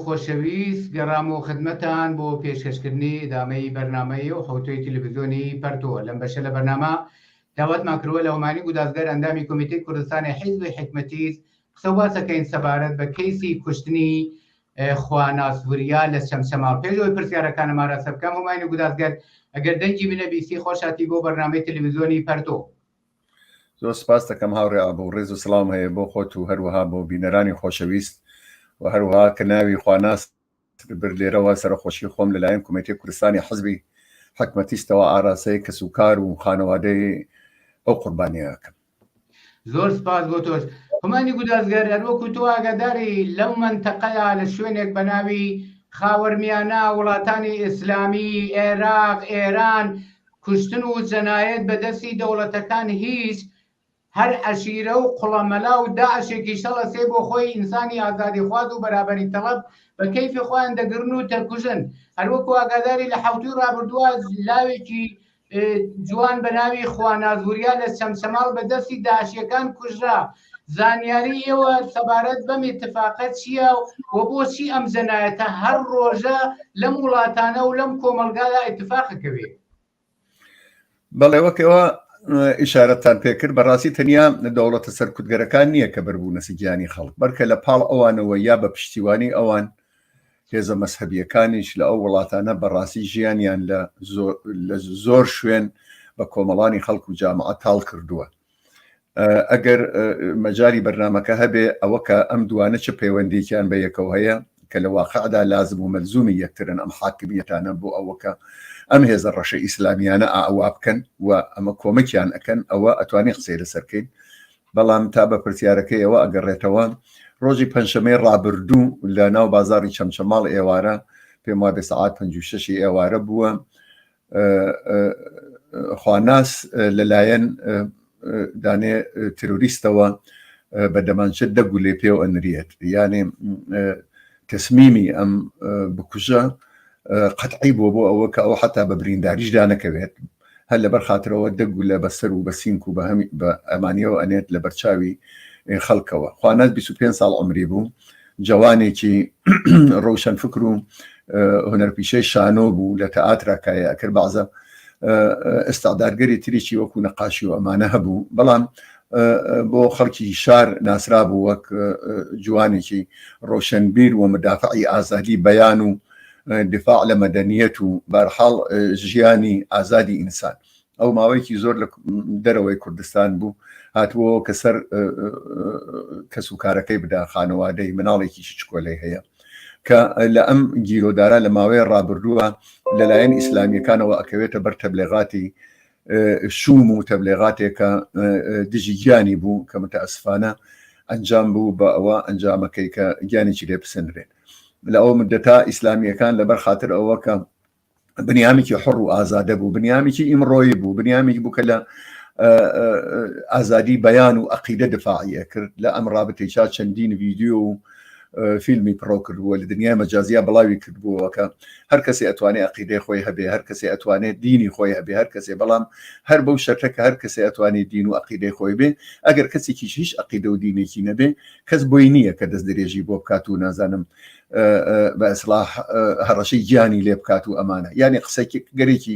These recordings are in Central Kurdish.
خۆشەویست گەڕام و خدمەتان بۆ پێشکەشکردنی ئدامەی بەرنامەی و حوتەی تەلەڤیزیۆنی پەرتۆ لەم بەشە لە بەرنامە داوەتمان کردووە لە ئەومانی گودازگەر ئەندامی کۆمیتەی کوردستانی حیزبی حکمەتیز قسە و باسەکەین سەبارەت بە کەیسی کوشتنی خواناسووریا لە چەمچەماڵ. پێشەوەی پرسیارەکانم ئاراسە بکەم هەمانی گودازگەر ئەگەر دەنگی بنەبیسی خۆشاتی بۆ بەرنامەی تەلەڤیزیۆنی پەرتۆ. زۆر سپاس دەکەم هاوڕێ بۆ ڕێز و سڵام هەیە بۆ خۆت و هەروەها بۆ بینەرانی خۆشەویست و هەروەها کە ناوی خواناس بر لێرەوە سەرخۆشی خۆم لەلایەن کۆمیتەی کوردستانی حیزبی حکمەتیستەوە ئاراسەی کەسوکار و خانەوادەی ئەو قوربانیەکەم. زۆر سپاس بۆ تۆش هەمانی گودازگەر هەروەکو تۆ ئاگاداری لەو منتەقەیە لە شوێنێک بە ناوی خاوەرمیانە وڵاتانی ئیسلامی عێراق ئێران کوشتن و جەنایەت بەدەستی دەوڵەتەکان هیچ هەر عەشیرە و قوڵەمەلا و داعشێکی شەڵەسێ بۆ خۆی ئینسانی ئازادی خواز و بەرابەری تەڵەب بە کەیفی خۆیان دەگرن و دەکوژن. هەروەکو ئاگاداری لە حەوتوی ڕابردووە لاوێکی جوان بە ناوی خواناسووریا لە چەمچەماڵ بەدەستی داعشیەکان کوژرا. زانیاری ئێوە سەبارەت بەم اتفاقە چییە و بۆچی ئەم جەنایەتە هەر ڕۆژە لەم وڵاتانە و لەم کۆمەلگادا اتفاقەکەوێ؟ بەڵێ وەکەوە ئیشارەتان پێکرد بەڕاستی تەنیا دەوڵەتە سەرکوتگەرەکان نییە کە بەربوونە سگیانی خەڵک بەرکە لە پاڵ ئەوانەوە یا بە پشتیوانی ئەوان هێزە مەسهەبیەکانیش لە ئەو وڵاتانە بەڕاستی ژیانیان لە زۆر شوێن بە کۆمەڵانی خەڵک و جامعە تاڵ کردووە. ئەگەر مەجاری بەرنامەکە هەبێ ئەوە کە ئەم دوانە چه پەیوەندییان بە یەکەوە هەیە کە لە واقعدا لازم و مەلزومی یەکترن ئەم حاکمیەتانە بۆ ئەوەکە ئەم هێزە ڕەشە ئیسلامیانە ئاوا بکەن و ئەمە کۆمەکیان ئەەکەن ئەوە ئەتوانی قسەی لەسەرکەین. بەڵام تا بە پرسیارەکەی ئەوە ئەگەڕێتەوە ڕۆژی پەنجشەمەی ڕابردوو لە ناو بازاری چەمچەماڵ ئێوارە پێم وایە سەعات 56 ئێوارە بووە خواناس لەلایەن دانێ تروریستەوە بە دەمانچە دەگولێ پێ و ئەنرێت یانێ تەسمیمی ئەم بکوژە قەتعی بۆ ئەوە کە ئەو حتا بە برینداریشدا نەکەوێت هەر لەبەر خاترەوە دەگولە بەسەر و بە سینک و بە ئەمانیەوە ئەنێت لە بەرچاوی خەڵکەوە. خواناس 25 ساڵ عمری بوو جوانێکی ڕۆشن فکر و هونەرپیشەی شانۆ بوو لە تەئاتراکایە ئەکرد بەعزە ئێستادارگەری تریکی وەکو نەقاشی و ئەمانە هەبوو بەڵام بۆ خەڵکی شار ناسرا بوو وەک جوانێکی ڕۆشنبیر و مدافعی ئازادی بەیان و دفاع لە مەدەنیەت و بەرحاڵ ژیانی ئازادی ئینسان. ئەو ماوەیەکی زۆر لە دەرەوەی کوردستان بوو هاتووە کە سەر کەسوکارەکەی بدا خانەوادەی مناڵێکی چکۆلەی هەیە کە لە ئەم گیرۆدارە لە ماوەی ڕابردووە لەلایەن ئیسلامیەکانەوە ئەکەوێتە بەر تەبلیغاتی شوم و تەبلیغاتێکە دژی گیانی بوو کە متەئەسفانە ئەنجام بوو بە ئەوە ئەنجامەکەی کە گیانێکی لێ پسەندرێن. لە ئەو مدەتا ئیسلامیەکان لەبەر خاتر ئەوە کە بنیامێکی حڕ و ئازادە بوو بنیامێکی ئیمڕۆیی بوو بنیامێکی بوو کە لە ئازادی بەیان و عەقیدە دفاعیە کرد لە ئەم رابطەیە چەندین ڤیدیۆ و فیلمی پڕۆ کردووە لە دنیای مەجازیە بڵاوی کردبووە کە هەر کەسێ ئەتوانێت عەقیدەی خۆی هەبێ هەر کەسێ ئەتوانێت دینی خۆی هەبێ هەر کەسێ بەڵام هەر بەو شەرتە کە هەر کەسێ ئەتوانێت دین و عەقیدەی خۆی بێ ئەگەر کەسێکی هیچ عەقیدە و دینێکی نەبێ کەس بۆی نییە کە دەست درێژی بۆ بکات و نازانم بە ئیسلاح هەڕەشەی گیانی لێ بکات و ئەمانە یعنی قسەگەرێکی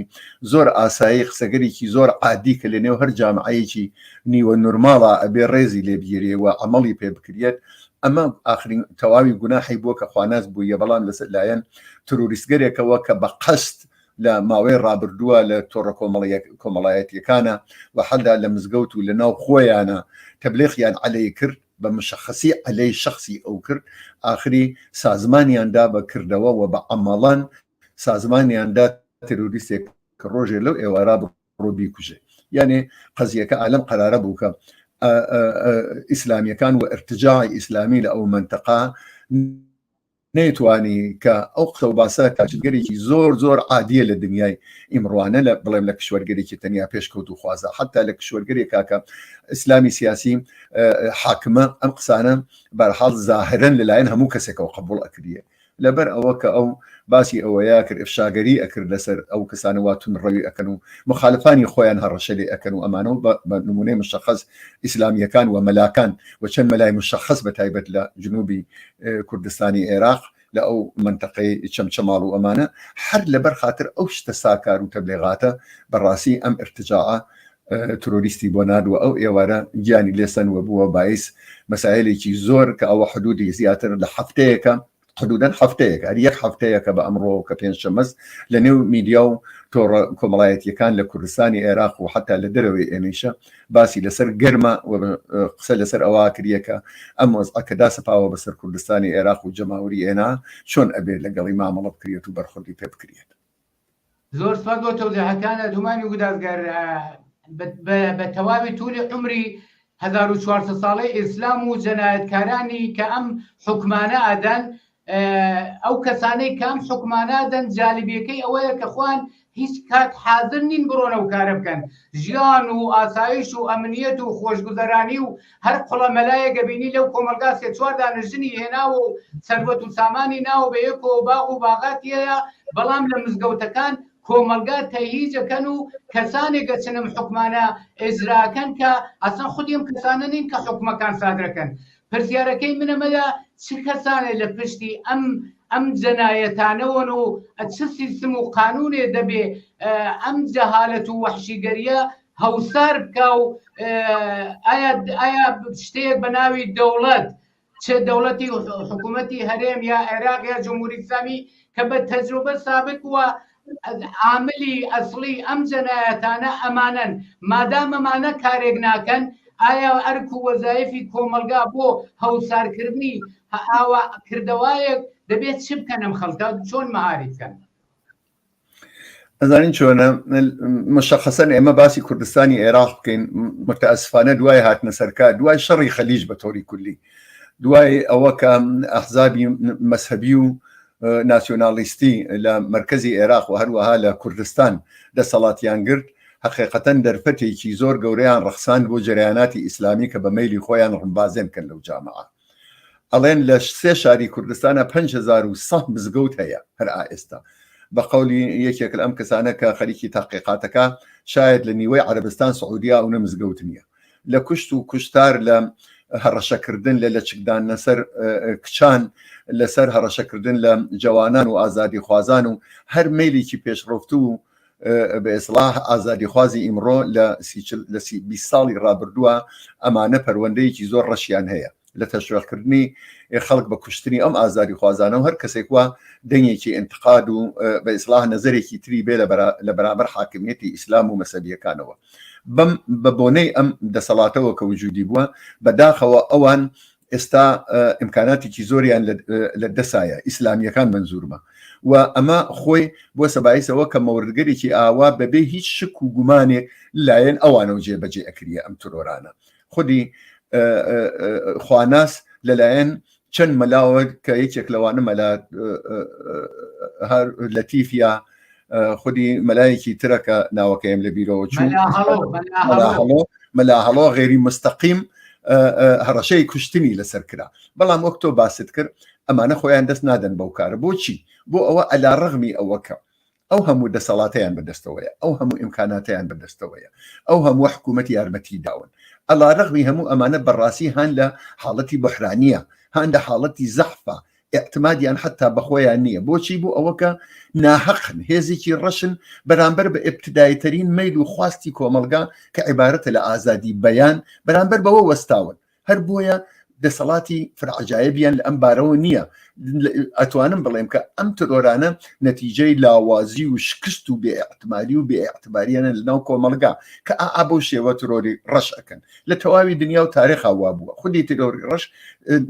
زۆر ئاسایی قسەگەرێکی زۆر عادی کە لە نێو هەر جامعەیەکی نیوە نورماڵە ئەبێ ڕێزی لێ بگیرێ و عەمەڵی پێ بکرێت ئەمە ئاخرین تەواوی گوناحی بووە کە خواناس بوویە بەڵام لەسەر لایەن تروریستگەرێکەوە کە بە قەست لە ماوەی ڕابردووە لە تۆڕە کۆمەڵایەتیەکانە و حەدا لە مزگەوت و لە ناو خۆیانە تەبلیغیان عەلەی کرد بە مشەخەسی عەلەی شەخسی ئەو کرد ئاخری سازمانیاندا بە کردەوە و بە عەمەڵان سازمانیاندا تروریستێک کە ڕۆژێ لەو ئێوارا بڕۆ بیکوژێ یعنی قەزیەکە عالەم قەرارە بوو کە ئیسلامیەکان و ارتجاعی ئیسلامی لە ئەو منتەقا نەیتوانی کە ئەو قسە و باسە تاجگەرێکی زۆر زۆر عادیە لە دنیای ئیمڕوانە لە بڵێم لە کشوەرگەرێکی تەنیا پێشکەوت و خوازە حتا لە کشوەرگەرێک کاکە ئیسلامی سیاسی حاکمە ئەم قسانە بەرحاڵ زاهرەن لەلایەن هەموو کەسێکەوە قبوڵ ئەکردیە لەبەر ئەوە کە ئەو باسی ئەوەیە کرد ئفشاگەری ئەکرد لەسەر ئەو کەسانە واتون ڕەوی ئەکەن و مخالفانی خۆیان هەڕەشە لێ ئەکەن و ئەمانەوە بە نمونەی مشخص ئیسلامیەکان و مەلاکان و چەند مەلای مشخص بە تایبەت لە جنوبی کوردستانی عێراق لأو منطقة شمال وأمانة حر لبر خاطر أوش تساكر وتبليغاته بالراسي أم ارتجاعه تروريستي بوناد أو إيوارا جاني لسن وبوا بايس مسائل كي زور كأو حدودي زياتر لحفتيك حدودا حفتيك هريك حفتيك بأمره كبين شمس لنيو ميدياو تور كوملايت يكان لكردستاني عراق وحتى لدروي انيشا باسي لسر قرمه وقصل لسر اواكريكا اموز اكداس باو بسر كردستاني عراق وجمهوري انا شون ابي لقلي ما ملب كريت وبرخلي بيب كريت زور سباقو توزيع كان دوماني ودازقر بتوابي طول عمري 1400 ساڵەی ئیسلام و جەنایەتکارانی کە ئەم حکومانە ئەدەن ئەو کەسانەی کەم حکومانادەن جالیبیەکەی ئەوەیە کە خوان هیچ کات حاضر نین بڕۆنە و کارە بکەن ژیان و ئاسایش و ئەمنیەت و خۆشگوزەرانی و هەر قوڵە مەلایەکە بینی لەو کۆمەلگا سێ چوار دانەژنی هێناوە و سەروەت و سامانی ناوە بە یەکۆ باغ و باغاتیەیە بەڵام لە مزگەوتەکان کۆمەلگا تەهیجەکەن و کەسانێک گەچنم حکومانە ئێجراکەن کە ئەسڵ خودی ئەم کەسانە نین کە حکومەکان سادرەکەن پرسیارەکەی منەمەدا چ کەسانێ لە پشتی ئەم جەنایەتانەوەن و چ سیستم و قانونێ دەبێ ئەم جەهالەت و وەحشیگەریە هەوسار بکە و ئایا شتەیەک بە ناوی دەوڵەت چه دەوڵەتی حکوومەتی هەرێم یا عێراق یا جمهوری ئیسلامی کە بە تەجروبە سابق وە عاملی ئەسڵی ئەم جەنایەتانە ئەمانن مادام ئەمانە کارێک ناکەن ئایا ئەرک و وەزایفی کۆمەلگا بۆ هەوسارکردنی ئاوا کردەوایەک دەبێت چ بکەن ئەم خەڵکە چۆن مەهاری بکەن ئەزانین چۆنە مشخصەن ئێمە باسی کوردستانی عێراق بکەین متەئەسفانە دوای هاتنە سەرکار دوای شەڕی خەلیج بە تۆری کولی دوای ئەوە کە ئەحزابی مەسهەبی و ناسیۆنالیستی لە مرکزی عێراق و هەروەها لە کوردستان دەسەڵاتیان گرت حقیقەتەن دەرفەتێکی زۆر گەورەیان ڕەخساند بۆ جەرەیاناتی ئیسلامی کە بە مەیلی خۆیان ڕمبازێن بکەن لەو جامعە ئەڵێن لە سێ شاری کوردستانە 5100 مزگەوت هەیە هەر ئێستا بە قەولی یەکێک لە ئەم کەسانە کە خەریکی تاقیقاتەکە شاید لە نیوەی عەرەبستان سعودیا و نەمزگەوت نییە لە کوشت و کوشتار لە هەڕەشەکردن لە چکدان لەسەر کچان لەسەر هەڕەشەکردن لە جوانان و ئازادی خوازان و هەر مەیلێکی پێشڕۆفت و بە ئیسلاح ئازادی خوازی ئیمڕۆ لە 20 ساڵی ڕابردووە ئەمانە پەروەندەیەکی زۆر ڕەشیان هەیە لە تەشویقکردنی خەڵک بە کوشتنی ئەم ئازادی خوازانە و هەر کەسێک وە دەنگێکی ئینتقاد و بە ئیسلاح نەزەرێکی تری بێ لە بەرامبەر حاکمیەتی ئیسلام و مەسەبیەکانەوە بە بۆنەی ئەم دەسەڵاتەوە کە وجودی بووە بەداخەوە ئەوان ئێستا ئیمکاناتێکی زۆریان لە دەسایە ئیسلامیەکان منزورمە و ئەمە خۆی بۆ سەبایسەوە کە مەوردگەرێکی ئاوا بەبێ هیچ شک و گومانێک لایەن ئەوانەوە جێبەجێ ئەکریە ئەم ترۆرانە خودی خواناس لەلایەن چەند مەلاوە کە یەکێک لەوانە مەلا هەر لەتیفیا خودی مەلایەکی ترەکە ناوەکەیم لە بیرەوە چوو مەلا هەڵۆ غێری مستەقیم هەڕەشەی کوشتنی لەسەر کرا بەڵام وەک تۆ باست کرد ئەمانە خۆیان دەست نادەن بەو کارە بۆچی بۆ ئەوە ئەلا ڕەغمی ئەوەکە ئەو هەموو دەسەڵاتیان بەدەستەوەیە ئەو هەموو ئیمکاناتیان بەدەستەوەیە ئەو هەموو حکوومەتی یارمەتی داون ئەلا ڕەغمی هەموو ئەمانە بەڕاستی هەن لە حاڵەتی بحرانیە هەن لە حاڵەتی زەحفە اعتمادیان حتا بەخۆیان نییە بۆچی بوو ئەوەکە ناحەقن هێزێکی ڕەشن بەرامبەر بە ئبتدایترین مەیل و خواستی کۆمەلگا کە عیبارەتە لە ئازادی بەیان بەرامبەر بەوە وەستاون هەر بۆیە دەسەڵاتی فرعجایبیان لە ئەم بارەوە نییە ئەتوانم بڵێم کە ئەم ترۆرانە نەتیجەی لاوازی و شکست و بێئەعتمادی و بێئەعتباریانە لەناو کۆمەلگا کە بەو شێوە ترۆری ڕەش ئەکەن لە تەواوی دنیا و تاریخا وا بووە خودی ترۆری ڕەش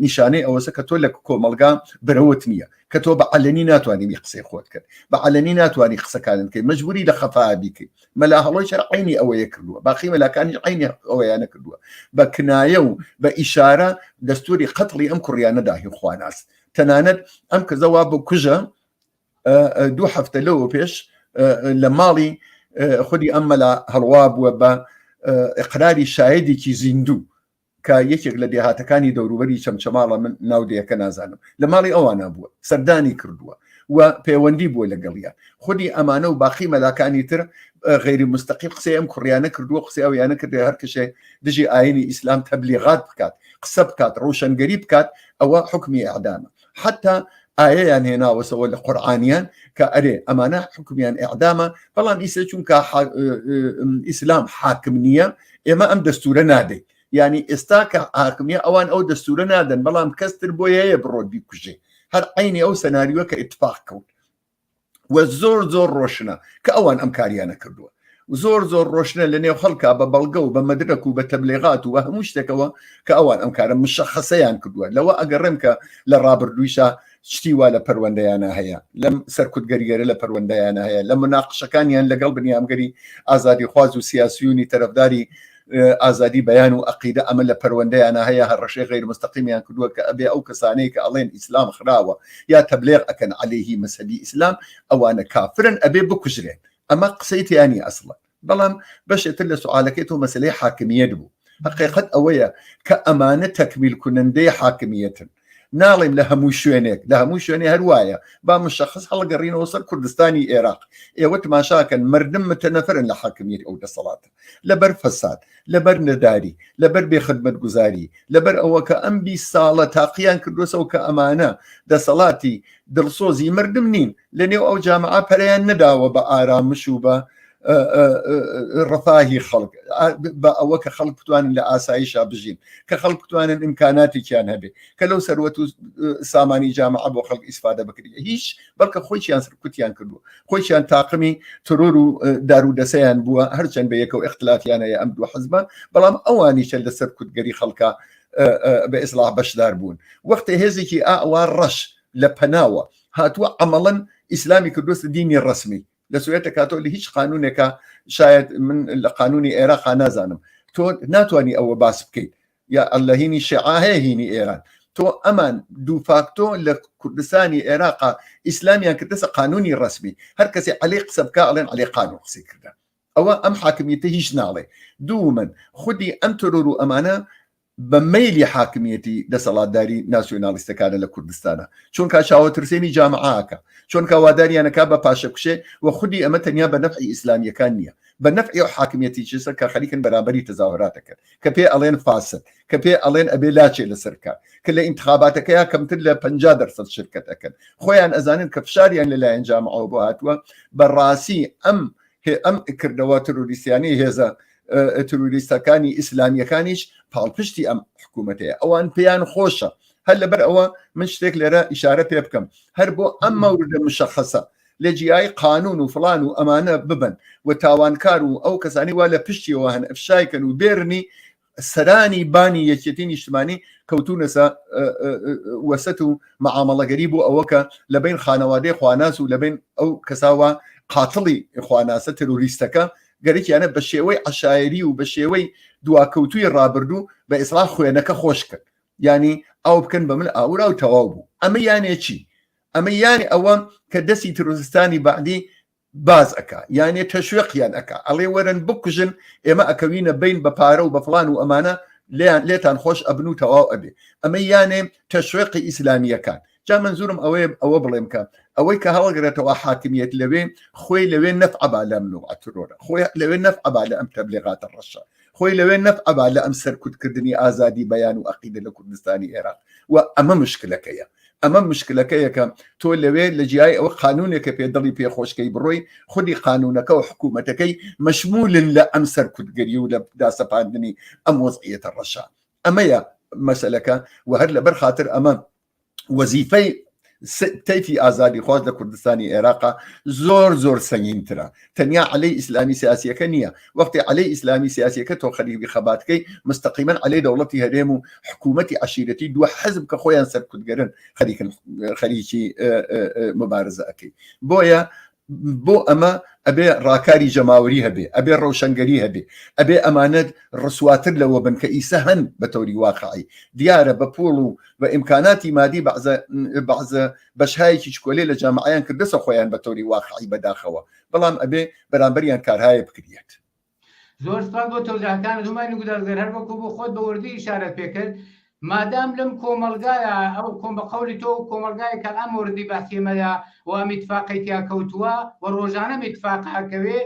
نیشانەی ئەوەسە کە تۆ لە کۆمەلگا برەوت نییە کە تۆ بە عەلەنی ناتوانانی قسەی خۆت کرد بە عەلەنی ناتوانانی قسەکانت کرد مەجبوری لە خەفا بیکەیت مەلا هەڵۆی شەر عینی ئەوەیە کردووە باقی مەلاکانی عینی ئەوەیانە کردووە بە کنایە و بە ئیشارە دەستوری قەتڵی ئەم کوڕیانەداهی خواناس تەنانەت ئەم کەزەوا بۆ کوژە 2 هەفتە لەوە پێش لە ماڵی خودی ئەم مەلا هەڵوا بووە بە ئیقراری شایدێکی زیندوو کە یەکێک لە دێهاتەکانی دەوروبەری چەمچەماڵە من ناودەیەکە نازانم لە ماڵی ئەوانە بووە سەردانی کردووە و پەیوەندی بووە لەگەڵیان خودی ئەمانە و باقی مەلاکانی تر غێری مستەقیم قسەی ئەم کوڕیانە کردووە قسەی ئەویانە کردێ هەر کەشێ دژی ئاینی ئیسلام تەبلیغات بکات قسە بکات ڕۆشنگەری بکات ئەوە حکمی ئەعدامە حتا ئایەیان هێناوەسەوە لە قورئانیان کە ئەرێ ئەمانە حکمیان ئێعدامە، بەڵام ئیسە چونکە ئیسلام حاکم نییە ئێمە ئەم دەستورە نادەین. یعنی ئێستا کە حاکمیە ئەوان ئەو دەستورە نادەن، بەڵام کەستر بۆ هەیە بڕۆ بیکوژێ، هەر عینی ئەو سەناریوە کە ئیتفاق کەوت وە زۆر زۆر ڕۆشنە کە ئەوان ئەم کاریانە کردووە، زۆر زۆر ڕۆشنە لە نێو خەڵکا بە بەڵگە و بە مەدرک و بە تەبلیغات و بە هەموو شتێکەوە کە ئەوان ئەم کارە مشەخەسەیان کردووە. لەوە ئەگەڕێم کە لە ڕابردوویشە شتی وا لە پەروەندەیانە هەیە، لەم سەرکوتگەریگەرە لە پەروەندەیانە هەیە، لە مناقشەکانیان لەگەڵ بنیامگەری ئازادی خواز و سیاسیونی تەرەفداری ئازادی بەیان و عەقیدە ئەمە لە پەروەندەیانە هەیە، هەر ڕەشەی غەیر مستەقیمیان کردووە کە ئەبێ ئەو کەسانەی کە ئەڵێن ئیسلام خراوە یا تەبلیغ ئەکەن عەلەیهی مەسەبی ئیسلام ئەوانە کافرن ئەبێ بکوژرێن. ئەمە قسەی تیانی ئەسڵە. بەڵام بەشێتر لە سوالەکەی تۆ مەسەلەی حاکمیەت بوو. حقیقت ئەوەیە کە ئەمانە تەکمیل کونەندەی حاکمیەتن، ناڵێم لە هەموو شوێنێک، لە هەموو شوێنێ هەروایە با مشخص هەڵگەڕینەوە سەر کوردستانی عێراق. ئێوە تماشاکەن مردم متەنەفرن لە حاکمیەت ئەو دەسەڵاتە، لەبەر فەساد، لەبەر نەداری، لەبەر بێخدمەتگوزاری، لەبەر ئەوە کە ئەم 20 ساڵە تاقییان کردوسەوە کە ئەمانە دەسەڵاتی دڵسۆزی مردم نین، لە نێو ئەو جامعە پەرەیان نەداوە بە ئارامش و بە ڕفاهی خەڵک، بە ئەوە کە خەڵک بتوانن لە ئاساییشا بژین، کە خەڵک بتوانن ئیمکاناتێکیان هەبێ، کە لەو سەروەت و سامانی جامعە بۆ خەڵک ئیسفادە بکرێت. هیچ بەڵکە خۆیان سەرکوتیان کردووە، خۆیان تاقمی ترۆر و دارودەسەیان بووە، هەرچەند بە یەکە و اختلافیان هەیە ئەم دوو حزبە، بەڵام ئەوانیشە لە سەرکوتگەری خەڵکا بە ئیسلاح بەشدار بوون. وەختێ هێزێکی ئاوا ڕەش لە پەناوە هاتووە عەمەڵەن ئیسلامی کردووە دینی ڕەسمی لە سوێتە کاتۆ لە هیچ قانونێکە، شاید من لە قانونی عێراق نازانم، تۆ ناتوانانی ئەوە باس بکەیت، یا ئەلە هینی شیعە هەیە هینی ئێران، تۆ ئەمان دوو فاکتۆ لە کوردستانی عێراقا ئیسلامیان کردەسە قانونی ڕسمی، هەر کەسی عەلەی قسە بکە ئەڵێن عەلەی قانون قسەی کردە. ئەوە ئەم حاکمیەتە هیچ ناڵێ. دوومەن خودی ئەم ترۆر و ئەمانە بە مەیلی حاکمیەتی دەسەڵاتداری ناسیۆنالیستەکانە لە کوردستانە، چونکە چاوەترسێنی جامعاکە، چونکە واداریانەکە بە پاشەکوشێ و خودی ئەمە تەنیا بە نەفعی ئیسلامیەکان نییە، بە نەفعی و حاکمیەتی چیسە کە خەریکن بەرامبەری تەزاوەراتەکەن، کە پێ ئەڵێن فاسد، کە پێ ئەڵێن ئەبێ لاچێ لەسەرکە، کە لە ئینتخاباتەکەیە کەمتر لە 50% شرکت ئەەکەن، خۆیان ئەزانن کە فشاریان لەلایەن جامعەوە بۆ هاتووە. بەڕاستی ئەم کردەوە تروریستیانی هێزە تروریستەکانی ئیسلامیەکانیش پاڵپشتی ئەم حکوومەتەیە، ئەوان پێیان خۆشە. هەر لەبەر ئەوە من شتێک لێرە ئیشارە پێ بکەم، هەر بۆ ئەم مەوردە مشەخەسە لە جیای قانون و فڵان و ئەمانە ببن و تاوانکار و ئەو کەسانی وا لە پشتیەوە هەن ئەفشایکەن و بێرنی سەرانی بانی یەکێتی نیشتمانی کەوتونەسە وەسەت و مەعامەڵەگەری بۆ ئەوە کە لە بین خانەوادەی خواناس و لە بین ئەو کەساوە قاتڵی خواناسە تروریستەکە گەرەکیانە بە شێوەی عەشایری و بە شێوەی دواکەوتوی ڕابردوو بە ئیسلاح خوێنەکە خۆش کرد، ینی ئەو بکەن بە من ئاورا و تەواو بوو. ئەمە یانێ چی؟ ئەمە یانی ئەوە کە دەستی تروریستانی بەعدی باز ئەکا، یانێ تەشویقیان ئەکا، ئەڵێ وەرن بکوژن ئێمە ئەکەوینە بین بە پارە و بە فڵان و ئەمانە لێتان خۆش ئەبن و تەواو ئەبێ. ئەمە یانێ تەشویقی ئیسلامیەکان. جا منزورم ئەوە بڵێم کە ئەوەی کە هەڵگرێتەوە حاکمیەت لەوێ خۆی لەوێ نەفعەبا لە منوعە ترۆرە، خۆی لەوێ نەفعەبا لە ئەم تەبلیغاتە ڕەشە، خۆی لەوێ نەفعەبا لە ئەم سەرکوتکردنی ئازادی بەیان و عەقیدە لە کوردستانی عێراق. و ئەمە مشکلەکەیە، ئەمە مشکلەکەیە کە تۆ لەوێ لە جیای ئەوە قانونێکە پێدەڵی پێخۆشکەی بڕۆی خودی قانونەکە و حکوومەتەکەی مەشمولن لە ئەم سەرکوتگەری و لە داسەپاندنی ئەم وەزعیەتە ڕەشە. ئەمەیە مەسەلەکە و هەر لەبەر خاتر ئەمە وەزیفەی تەیفی ئازادی خواز لە کوردستانی عێراقا زۆر زۆر سەنگینترە، تەنیا عەلەی ئیسلامی سیاسیەکە نییە. وەختی عەلەی ئیسلامی سیاسیەکە تۆ خەریکی خەباتکەی مستەقیمەن عەلەی دەوڵەتی هەرێم و حکوومەتی عەشیرەتی دووە حزب کە خۆیان سەرکوتگەرن خەریکی مبارزە ئەەکەی. بۆیە بۆ ئەمە ئەبێ ڕاکاری جەماوەری هەبێ، ئەبێ ڕەوشەنگەری هەبێ، ئەبێ ئەمانەت ڕسواتر لەوە بن کە ئیسە هەن بە تەوری واقعی دیارە بە پۆڵ و بە ئیمکاناتی مادی بەعزە بەشهایەکی چکۆلێ لە جامعەیان کردەسە خۆیان بە تەوری واقعی بەداخەوە، بەڵام ئەبێ بەرامبەریان کارهایە بکرێت. زۆر سپاس بۆ تەوزیحەکانت هومانی گودارگەر، هەر وەکو بۆ خۆت بە وردی ئیشارەت پێکرد. مادام لەم کۆمەلگایە ئەو کۆم بە قەولی تۆ کۆمەلگای کە ئەم وردی بەسیمەدا و ئەم ئیتفاقی تیا کەوتووە و ڕۆژانە ئیتفاق هەکەوێ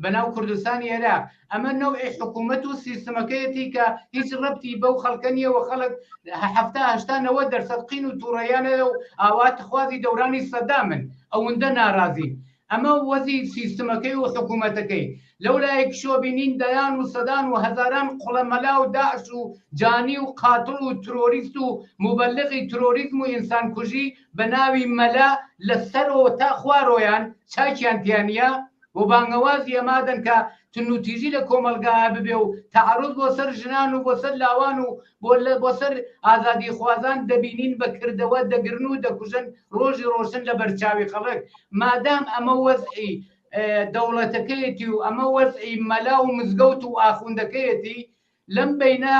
بەناو کوردستانی عێراق ئەمە نەوعی حکوومەت و سیستمەکەیەتی کە هیچ ڕەبتی بەو خەڵکەنیەوە خەڵک 70-80% قین و تووڕەیانە و ئاواتخوازی دەورانی سەدامن ئەوەندە ناڕازین ئەمە وەزی سیستمەکەی و حکوومەتەکەی لەولایەک شۆ بینین دەیان و سەدان و هەزاران قوڵەمەلا و داعش و جانی و قاتڵ و ترۆریست و مبلغی ترۆریزم و ئینسانکوژی بە ناوی مەلا لەسەرەوە تا خوارۆیان چاکیان تیانە بۆ بانگەوازی ئەمادەن کە تنوتیژی لە کۆمەلگا ببێ و تعرض بۆ سەر ژنان و بۆ سەر لاوان و بۆ سەر ئازادی خوازان دەبینین بەکردەوە دەگرن و دەکوژن ڕۆژی ڕۆشن لە بەرچاوی خەڵک مادام ئەمە وەزعی دەوڵەتەکەیەتی و ئەمە وەزعی مەلا و مزگەوت و ئاخوندەکەیەتی لەم بەینا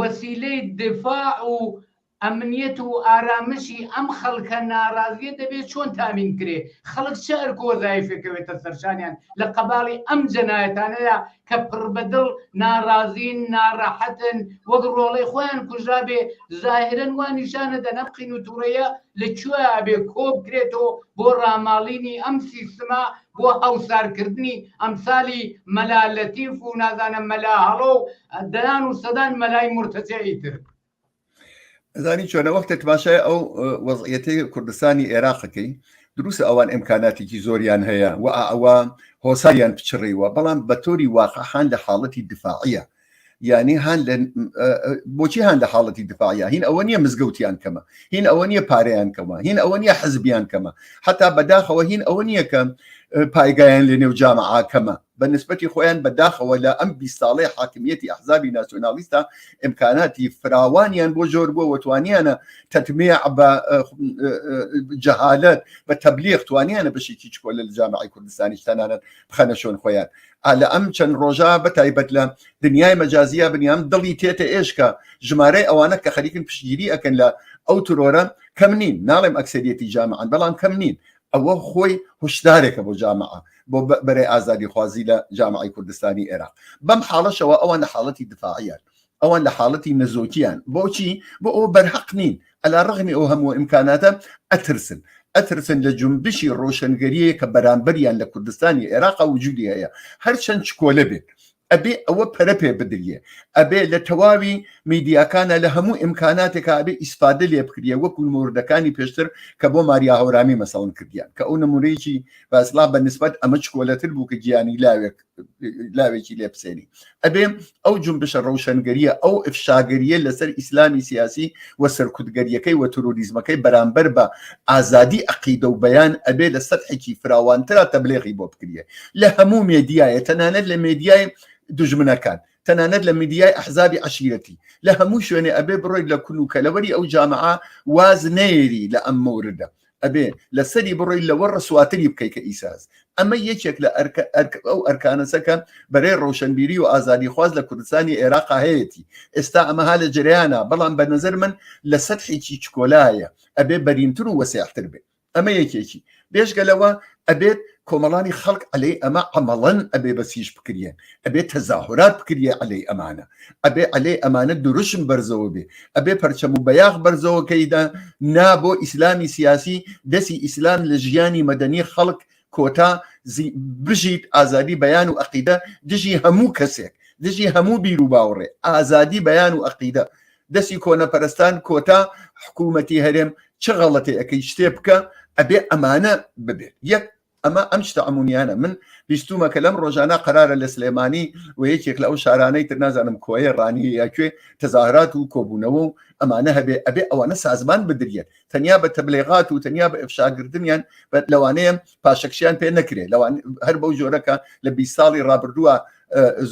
وەسیلەی دفاع و ئەمنیەت و ئارامشی ئەم خەڵکە ناڕازیە دەبێت چۆن تامین کرێ خەڵک چه ئەرکۆزایفێکەوێتە سەرشانیان لە قەباڵی ئەم جەنایەتانەیە کە پڕبەدڵ ناڕازین ناڕەحەتن وەک ڕۆڵەی خۆیان کوژرا بێ زاهرن وا نیشانە دەنەم قین و تووڕەیە لەکوێ بێ کۆ بکرێتەوە بۆ ڕاماڵینی ئەم سیستما بۆ هەوسارکردنی ئەمسالی مەلا لەتیف و نازانە مەلا هەڵۆ و دەیان و سەدان مەلای مرتەجەی تر زانی چۆنە وەختە تماشای ئەو وەزعیەتی کوردستانی عێراقەکەی دروست ئەوان ئیمکاناتێکی زۆریان هەیە و ئەوە هۆساریان پچڕیوە بەڵام بە تۆری واقعان لە حاڵەتی دفاعیە یعنی بۆچی هەن لە حاڵەتی دفاعیە هین ئەوە نییە مزگەوتیان کەمە هین ئەوە نییە پارەیان کەمە هین ئەوە نییە حزبیان کەمە حتا بەداخەوە هین ئەوە نییە کە پایگایان لە نێو جامعا کەمە بە نسبەتی خۆیان بەداخەوە لە ئەم 20 ساڵەی حاکمیەتی ئەحزابی ناسیۆنالیستە ئیمکاناتی فراوانیان بۆ جۆر بۆ وتوانیانە تەتمیع بە جەهالەت بە تەبلیغ توانیانە بەشێکی چکۆلە لە جامعی کوردستانی تەنانەت بخەنە شۆن خۆیان لە ئەم چەند ڕۆژە بەتایبەت لە دنیای مەجازیە بنیام دڵی تێتە ئێشکە ژمارەی ئەوانە کە خەریکن پشتگیری ئەکەن لە ئەو ترۆرە کەم نین ناڵێم ئەکسەریەتی جامعان بەڵام کەم نین ئەوە خۆی هشدارێکە بۆ جامعە بۆ بەرەی ئازادی خوازی لە جامعی کوردستانی عێراق بەم حاڵەشەوە ئەوان لە حاڵەتی دفاعیان ئەوان لە حاڵەتی نەزۆکیان بۆچی بۆ ئەو بەرحەق نین ئەلا ڕغمی ئەو هەموو ئیمکاناتە ئەترسن لە جنبشی ڕۆشنگەریە کە بەرامبەریان لە کوردستانی عێراق وجودی هەیە هەرچەند چکۆلە بێت ئەبێ ئەوە پەرە پێ بدرێ ئەبێ لە تەواوی میدیاکانە لە هەموو ئیمکاناتێکە ئەبێ ئیسپادە لێ بکرێ وەکو موردەکانی پێشتر کە بۆ ماریا هەورامی مەسەڵەن کردیان کە ئەو نمونەیەکی بەسڵا بە نسبەت ئەمە چکۆلەتر بوو کە گیانی لاوێکی لێ بسێنی ئەبێ ئەو جنبشە ڕەوشنگەریە ئەو ئفشاگەریە لەسەر ئیسلامی سیاسی و سەرکوتگەریەکەی و تۆریزمەکەی بەرامبەر بە ئازادی عەقیدە و بەیان ئەبێ لە سەرحێکی فراوانترە تەبلیغی بۆ بکرێ لە هەموو مێدیایە تەنانەت لە مێدیای دژمنەکان تەنانەت لە میدیای ئەحزابی عەشیرەتی لە هەموو شوێنێ ئەبێ بڕۆیت لە کون و کەلەوەری ئەو جامعە واز نەیری لە ئەم مەوردە ئەبێ لەسەری بڕۆیت لەوە ڕسواتری بکەی کە ئیساز ئەمە یەکێک لە ئەو ئەرکانەسەکە بەرەی ڕۆشنبیری و ئازادی خواز لە کوردستانی عێراق هەیەی ئێستا ئەمەها لە جریانە بەڵام بە نەزەر من لە سەدحێکی چکۆلایە ئەبێ بەرینتر و وەسیعتر بێت ئەمە یەکێکی بێژگەلەوە ئەبێت کۆمەڵانی خەڵک ئەلێ ئەمە عەمەڵەن ئەبێ بەسیش بکرێن ئەبێ تەزاهورات بکرێ ئەلێ ئەمانە ئەبێ ئەلێ ئەمانە دروشم بەرزەوە بێ ئەبێ پەرچەم و بەیاغ بەرزەوەکەیدا نابۆ ئیسلامی سیاسی دەستی ئیسلام لە ژیانی مەدەنی خەڵک کۆتا بژیت ئازادی بەیان و عەقیدە دژی هەموو کەسێک دژی هەموو بیر و باوڕێ ئازادی بەیان و عەقیدە دەستی کۆنەپەرستان کۆتا حکوومەتی هەرێم چه غەڵەتی ئەەکەی شتێ بکە ئەبێ ئەمانە ببێت یەک ئەمە ئەم شتە ئەمونیانە من بیستومە کە لەم ڕۆژانە قەرارە لە سلێمانی و یەکێک لە ئەو شارانەی تر نازانم کۆیە ڕانی یاکوێ تەزاهرات و کۆبوونەوە و ئەمانە هەبێ ئەبێ ئەوانە سازمان بدرێت تەنیا بە تەبلیغات و تەنیا بە ئفشاگردنیان لەوانەیە پاشەکشیان پێ نەکرێت لەوان هەر بەو جۆرەکە لە 20 ساڵی ڕابردووە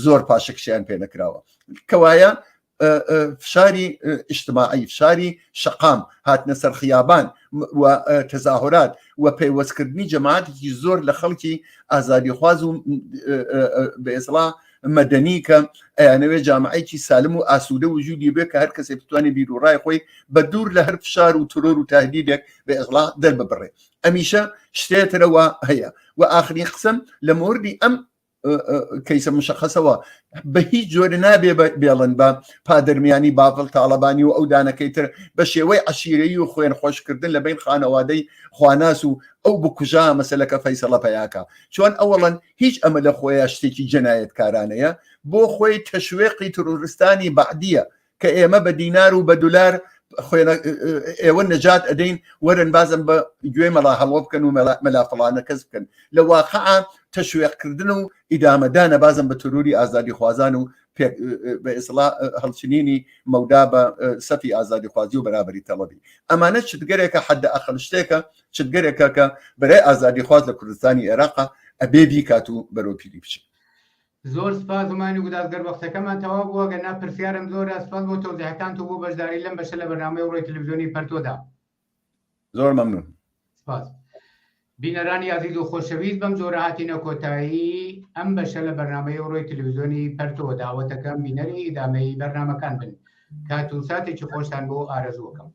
زۆر پاشەکشیان پێ نەکراوە کەوایە فشاری اجتماعی فشاری شقام هاتنە سەر خیابان و تەزاهرات و پەیوەستکردنی جەماعەتێکی زۆر لە خەڵکی ئازادی خواز و بەئیسڵاح مەدەنی کە ئەیانەوێ جامعەیەکی سالم و ئاسوودە وجودی بێ کە هەر کەسێک بتوانێت بیر و ڕای خۆی بە دوور لە هەر فشار و ترۆر و تهدیدێک بەئیسڵاح دەرببڕێ ئەمیشە شتێترەوە هەیە و ئاخرین قسەم لە موردی ئەم کەیسە مشخصەوە بە هیچ جۆرە نابێ بێڵن بە پادرمیانی بافڵ تاالبانی و ئەو دانەکەیتر بە شێوەی عشیرەی و خوێن خۆشکردن لە بین خانەوادەی خواناس و ئەو بکوژا مەسلەکە فەیسەڵە پەیاکە چۆن ئەوەڵەن هیچ ئەمە لە خۆیان شتێکی جەنایەتکارانەیە بۆ خۆی تەشوێقی تروریستانی بەعدیە کە ئێمە بە دینار و بە دولار ئێوە نەجات ئەدەین وەرن بازم بە گوێ مەلا هەڵۆ بکەن و مەلافڵانە کەس بکەن لە واقعا تەشوێقکردن و ئیدامەدانە بازم بە تروری ئازادی خوازان و بە ئیسڵا هەڵچنینی مەودا بە سەفی ئازادی خوازی و بەرابری تەڵەبی ئەمانە چتگەرێکە حەدە ئەقل شتێکە چتگەرێکە کە بەرای ئازادی خواز لە کوردستانی عێراقا ئەبێ بیکات و بەرەو پیری بچێت. زۆر سپاس زمانی گودازگەر وەختەکەمان تەواو بووە گەنا پرسیارم زۆرە سپاس بۆ تەوزیحەکان و بۆ بەشداری لەم بەشە لە بەرنامەی ڕۆی تەلەڤیزیۆنی پەرتۆدا. زۆر مەمنون. سپاس. بینەرانی عزیز و خۆشەویست بەم جۆرە هاتینە کۆتایی ئەم بەشە لە بەرنامەی ڕۆی تەلەڤیزیۆنی پەرتۆ داوەتەکەم بینەری ئیدامەی بەرنامەکان بن. کات و ساتێکی خۆشتان بۆ ئارەزووەکەم.